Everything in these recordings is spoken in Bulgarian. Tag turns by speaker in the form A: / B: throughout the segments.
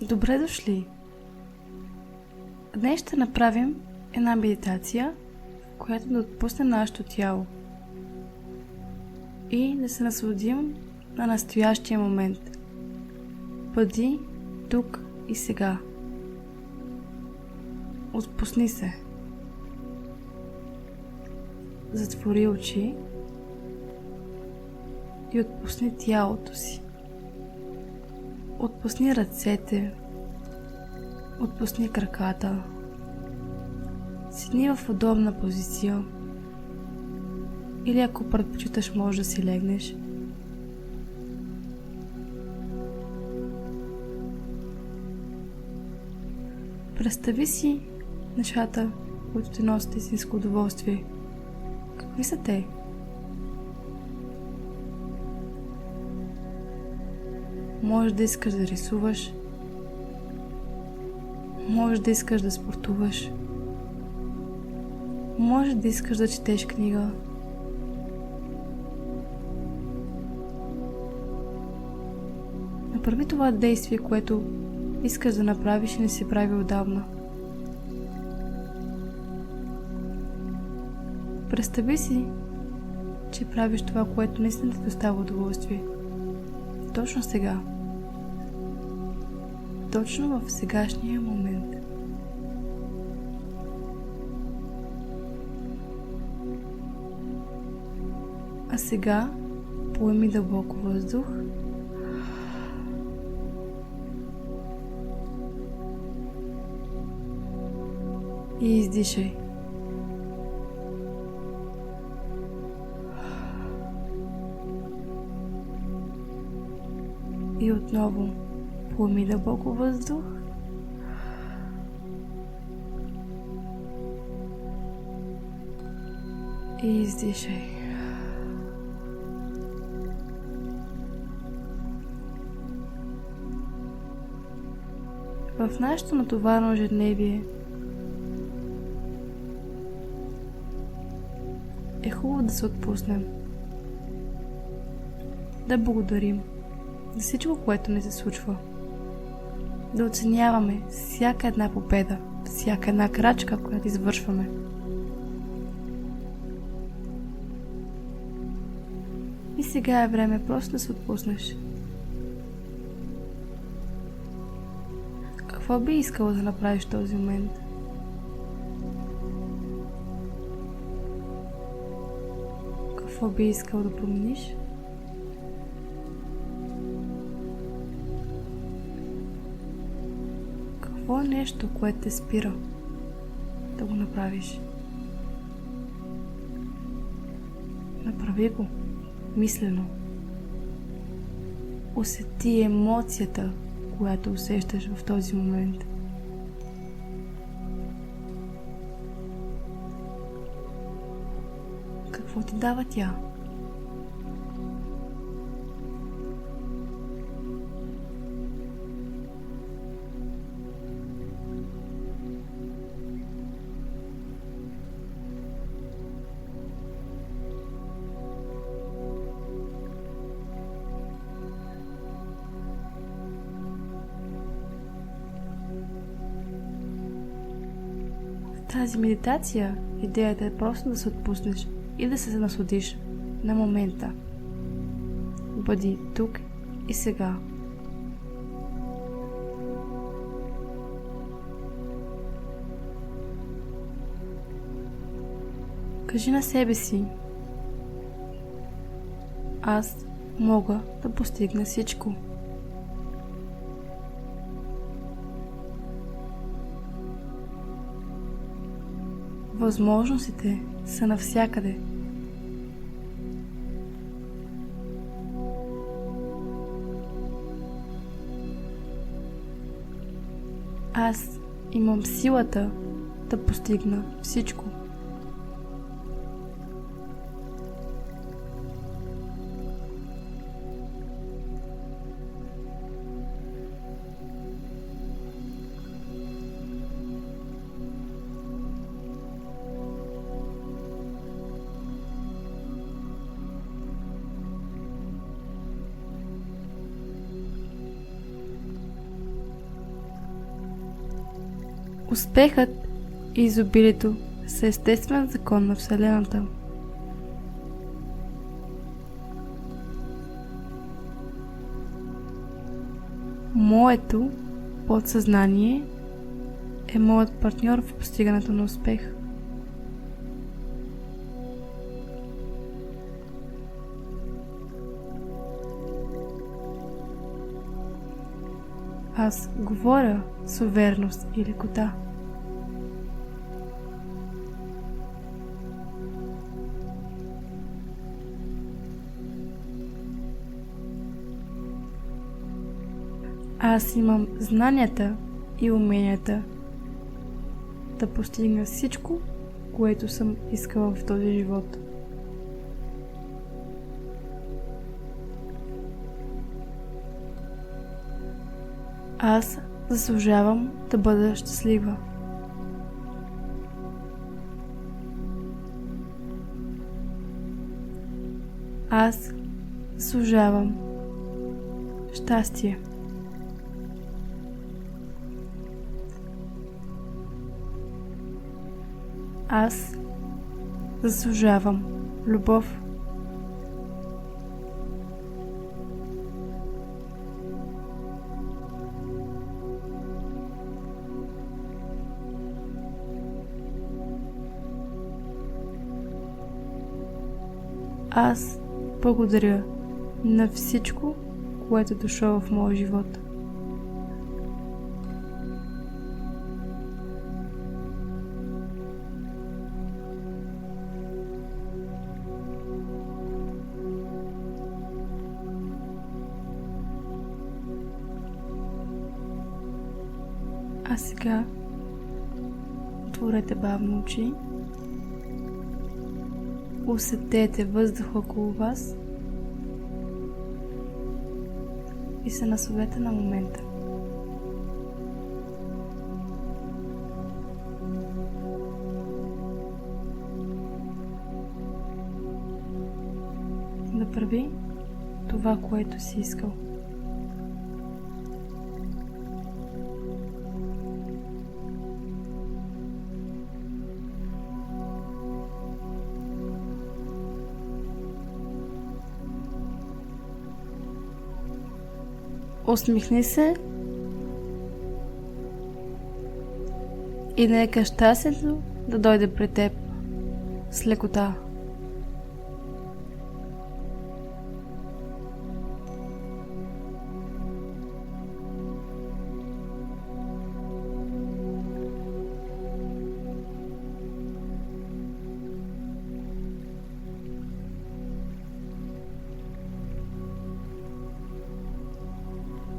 A: Добре дошли! Днес ще направим една медитация, в която да отпуснем нашето тяло и да се насладим на настоящия момент. Бъди тук и сега. Отпусни се. Затвори очи и отпусни тялото си. Отпусни ръцете, отпусни краката. Седни в удобна позиция или ако предпочиташ, може да си легнеш. Представи си нещата, които ти носят истинско удоволствие. Какви са те? Може да искаш да рисуваш, може да искаш да спортуваш, може да искаш да четеш книга. Направи това действие, което искаш да направиш и не си прави отдавна. Представи си, че правиш това, което наистина ти доставя удоволствие. Точно сега. Точно в сегашния момент. А сега поеми дълбоко въздух и издишай. И отново поеми дълбоко въздух и издишай. В нашето натоварено ежедневие е хубаво да се отпуснем, да благодарим за всичко, което ни се случва, да оценяваме всяка една победа, всяка една крачка, която извършваме. И сега е време просто да се отпуснеш. Какво би искала да направиш в този момент? Какво би искал да промениш? Какво е нещо, което те спира да го направиш? Направи го мислено. Усети емоцията, която усещаш в този момент. Какво ти дава тя? В тази медитация идеята е просто да се отпуснеш и да се насладиш на момента. Бъди тук и сега. Кажи на себе си: аз мога да постигна всичко. Възможностите са навсякъде. Аз имам силата да постигна всичко. Успехът и изобилието са естествен закон на Вселената. Моето подсъзнание е моят партньор в постигането на успех. Аз говоря с увереност и лекота. Аз имам знанията и уменията да постигна всичко, което съм искала в този живот. Аз заслужавам да бъда щастлива. Аз заслужавам щастие. Аз заслужавам любов. Аз благодаря на всичко, което е дошло в моя живот. А сега отворете бавно очи. Усетете въздуха около вас и се насладете на момента. Направи това, което си искал. Усмихни се и нека щастието да дойде при теб с лекота.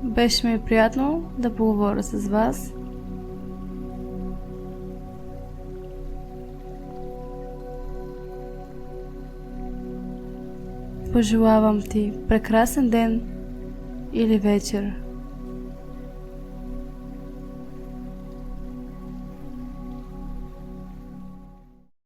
A: Беше ми приятно да поговоря с вас. Пожелавам ти прекрасен ден или вечер.